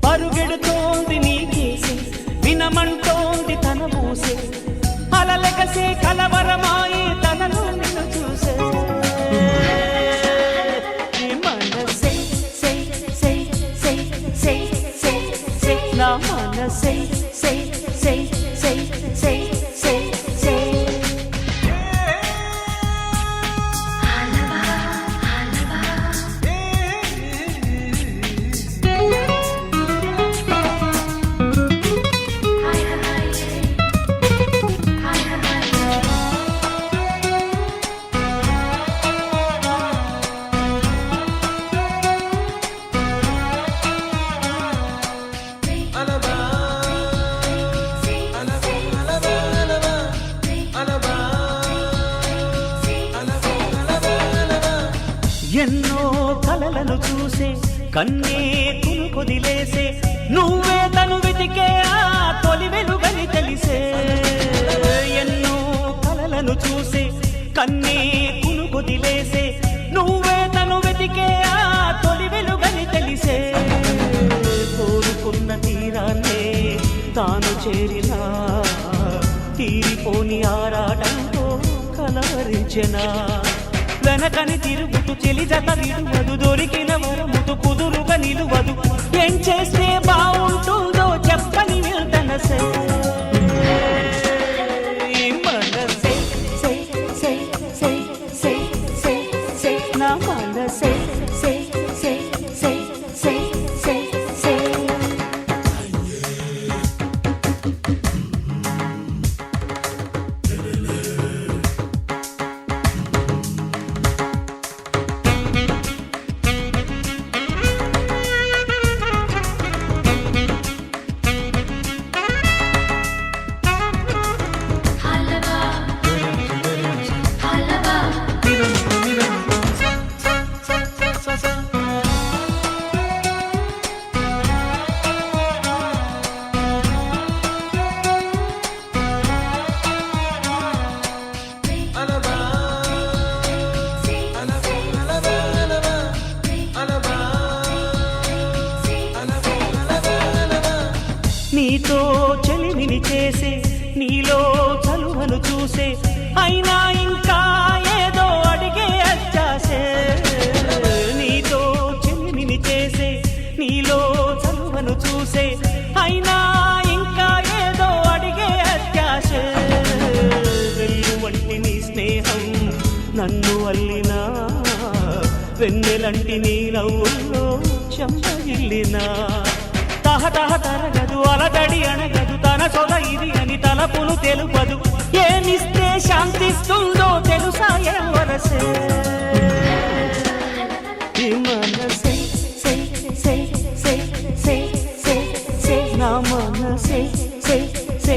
పరుగెడుతోంది నీకేసి వినమంటోంది తన మూసే అలలెగసే కలవరమాయే తనలో నిన్ను చూసే మనసే సే సే సే సే సే సే నా మనసే సే సే సే సే సే సే ఎన్నో కలలను చూసే కన్నే కునుకొదిలేసే నువ్వే తను వెతికే ఆ తొలి వెలుగని తెలిసే ఎన్నో కలలను చూసే కన్నే కునుకొదిలేసే నువ్వే తను వెతికే ఆ తొలి వెలుగని తెలిసే కోరుకున్న తీరాన్నే తాను చేరినా తీరిపోని ఆరాటంతో కలవరించెనా వెనకని తిరుగుతూ చెలి జత విడువదు దొరికిన వరముతు కుదురుగా నిలువదు ఏం చేస్తే బాగుంటుందో చెప్పని వెళ్తనసే మనసే సే సే సే సే సే సే నా మనసే సే సే సే సే సే సే నీతో చెలిమిని చేసే నీలో చలువను చూసే అయినా ఇంకా ఏదో అడిగే అచ్చాసే నీతో చెలిమిని చేసే నీలో చలువను చూసే అయినా ఇంకా ఏదో అడిగే అత్యాసే వెళ్ళు వంటి నీ స్నేహం నన్ను అల్లినా వెన్నెలంటి నీ నవ్వుల్లో చెంపగిల్లినా తహతహ తరగదు అలదడి అనగదు తన సొల ఇది అని తలపులు తెలుపదు ఏమిస్తే శాంతిస్తుందో తెలుసా ఎవరసే మనసే సే సే సే సే సే సే నా మనసే సే సే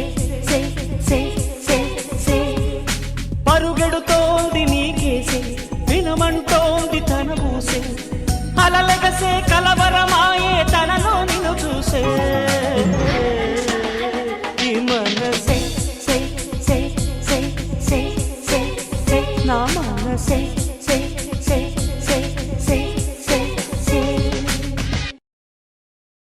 సే సే సే సే పరుగెడుతోంది నీకేసే వినమంటోంది తన మూసే అలలెగసే కలవరమాయే తనలో నిన్ను చూసే మనసే సే సే సే సే సే సే నా మనసే సే